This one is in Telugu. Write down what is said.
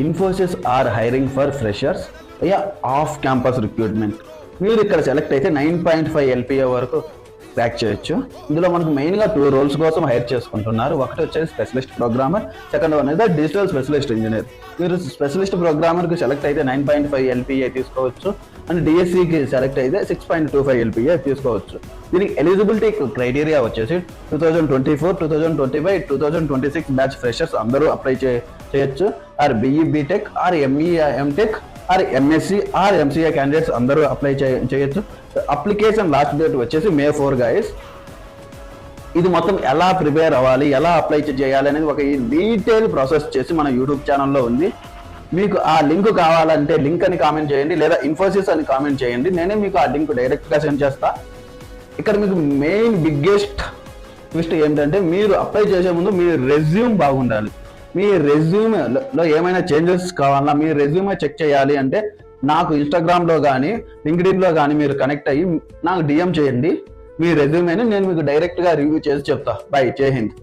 Infosys are hiring for freshers off campus recruitment. మీరు ఇక్కడ సెలెక్ట్ అయితే 9.5 LPA వరకు ట్రాక్ చేయొచ్చు. ఇందులో మనకు మెయిన్గా 2 రోల్స్ కోసం హైర్ చేసుకుంటున్నారు. ఒకటి వచ్చేసి స్పెషలిస్ట్ ప్రోగ్రామర్, సెకండ్ వన్ అయితే డిజిటల్ స్పెషలిస్ట్ ఇంజనీర్. మీరు స్పెషలిస్ట్ ప్రోగ్రామర్కి సెలెక్ట్ అయితే 9.5 LPA తీసుకోవచ్చు అండ్ డిఎస్సికి సెలెక్ట్ అయితే 6.25 LPA తీసుకోవచ్చు. దీనికి ఎలిజిబిలిటీ క్రైటీరియా వచ్చేసి 2024, 2025, 2026 బ్యాచ్ ఫ్రెషర్స్ అందరూ అప్లై చేయొచ్చు. Or BE BTech or ME MTech or MSc or MCA candidates అందరూ అప్లై చేయొచ్చు. అప్లికేషన్ లాస్ట్ డేట్ వచ్చేసి May 4 గైస్. ఇది మొత్తం ఎలా ప్రిపేర్ అవ్వాలి, ఎలా అప్లై చేయాలి అనేది ఒక డీటెయిల్ ప్రాసెస్ చేసి మన యూట్యూబ్ ఛానల్లో ఉంది. మీకు ఆ లింక్ కావాలంటే లింక్ అని కామెంట్ చేయండి, లేదా ఇన్ఫోసిస్ అని కామెంట్ చేయండి. నేనే మీకు ఆ లింక్ డైరెక్ట్గా సెండ్ చేస్తా. ఇక్కడ మీకు మెయిన్ బిగ్గెస్ట్ ట్విస్ట్ ఏంటంటే, మీరు అప్లై చేసే ముందు మీ రెజ్యూమ్ బాగుండాలి. మీ రెజ్యూమ్లో ఏమైనా చేంజెస్ కావాలన్నా, మీ రెజ్యూమే చెక్ చేయాలి అంటే నాకు ఇన్స్టాగ్రామ్లో కానీ లింక్డ్ఇన్లో కానీ మీరు కనెక్ట్ అయ్యి నాకు DM చేయండి మీ రెజ్యూమేని. నేను మీకు డైరెక్ట్గా రివ్యూ చేసి చెప్తా. బై, జై హింద్.